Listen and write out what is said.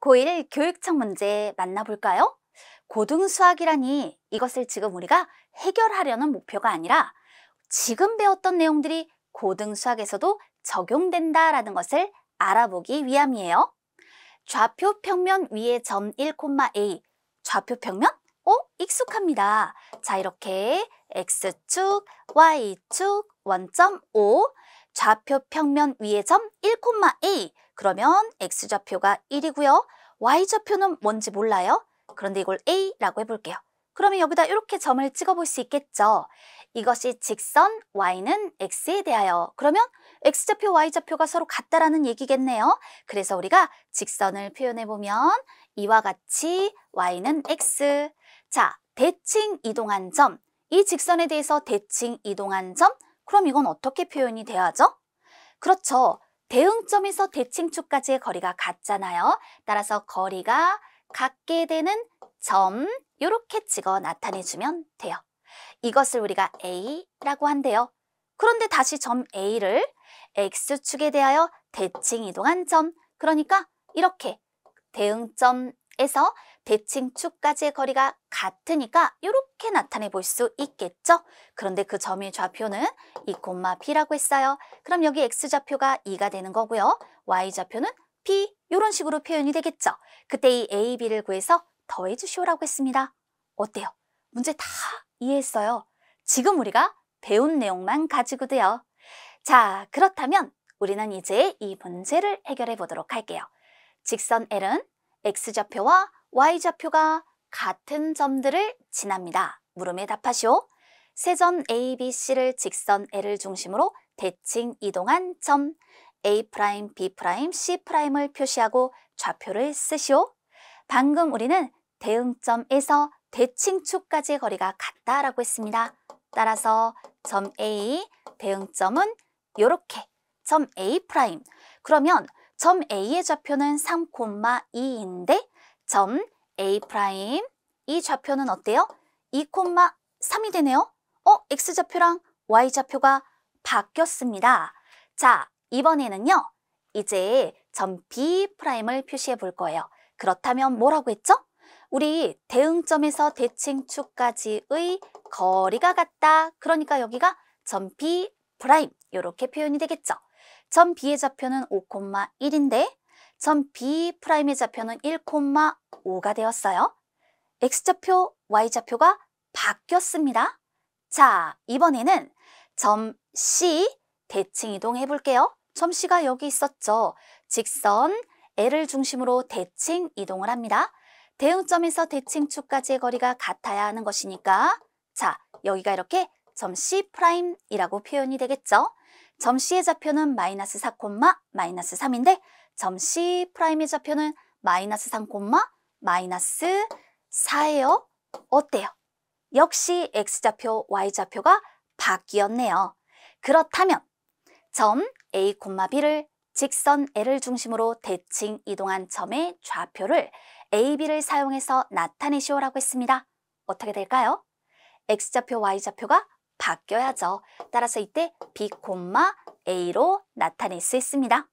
고1 교육청 문제 만나볼까요? 고등수학이라니 이것을 지금 우리가 해결하려는 목표가 아니라 지금 배웠던 내용들이 고등수학에서도 적용된다라는 것을 알아보기 위함이에요. 좌표 평면 위에 점 1,A. 좌표 평면? 익숙합니다. 자, 이렇게 X축, Y축, 원점 O. 좌표 평면 위에 점 1,A. 그러면 X좌표가 1이고요. Y좌표는 뭔지 몰라요? 그런데 이걸 A라고 해볼게요. 그러면 여기다 이렇게 점을 찍어볼 수 있겠죠. 이것이 직선, Y는 X에 대하여. 그러면 X좌표, Y좌표가 서로 같다라는 얘기겠네요. 그래서 우리가 직선을 표현해보면 이와 같이 Y는 X. 자, 대칭 이동한 점. 이 직선에 대해서 대칭 이동한 점. 그럼 이건 어떻게 표현이 돼야죠? 그렇죠. 대응점에서 대칭축까지의 거리가 같잖아요. 따라서 거리가 같게 되는 점, 이렇게 찍어 나타내주면 돼요. 이것을 우리가 A라고 한대요. 그런데 다시 점 A를 X축에 대하여 대칭 이동한 점, 그러니까 이렇게 대응점에서 대칭축까지의 거리가 같으니까 이렇게 나타내 볼 수 있겠죠? 그런데 그 점의 좌표는 2,B라고 했어요. 그럼 여기 X좌표가 2가 되는 거고요. Y좌표는 P, 이런 식으로 표현이 되겠죠? 그때 이 A, B를 구해서 더해 주시오라고 했습니다. 어때요? 문제 다 이해했어요. 지금 우리가 배운 내용만 가지고도요. 자, 그렇다면 우리는 이제 이 문제를 해결해 보도록 할게요. 직선 L은 X좌표와 Y좌표가 같은 점들을 지납니다. 물음에 답하시오. 세 점 A, B, C를 직선 L을 중심으로 대칭 이동한 점 A', B', C'을 표시하고 좌표를 쓰시오. 방금 우리는 대응점에서 대칭축까지의 거리가 같다라고 했습니다. 따라서 점 A, 대응점은 이렇게 점 A'. 그러면 점 A의 좌표는 3,2인데 점 A', 이 좌표는 어때요? 2,3이 되네요. X좌표랑 Y좌표가 바뀌었습니다. 자, 이번에는요. 이제 점 B'을 표시해 볼 거예요. 그렇다면 뭐라고 했죠? 우리 대응점에서 대칭축까지의 거리가 같다. 그러니까 여기가 점 B', 이렇게 표현이 되겠죠. 점 B의 좌표는 5,1인데 점 B'의 좌표는 1,5가 되었어요. X좌표, Y좌표가 바뀌었습니다. 자, 이번에는 점 C 대칭 이동해 볼게요. 점 C가 여기 있었죠. 직선 L을 중심으로 대칭 이동을 합니다. 대응점에서 대칭축까지의 거리가 같아야 하는 것이니까 자, 여기가 이렇게 점 C'이라고 표현이 되겠죠. 점 C의 좌표는 마이너스 4, 마이너스 3인데 점 C'의 좌표는 마이너스 3, 마이너스 4예요. 어때요? 역시 X좌표, Y좌표가 바뀌었네요. 그렇다면 점 A, B를 직선 L을 중심으로 대칭 이동한 점의 좌표를 A, B를 사용해서 나타내시오라고 했습니다. 어떻게 될까요? X좌표, Y좌표가 바뀌어야죠. 따라서 이때 B, A로 나타낼 수 있습니다.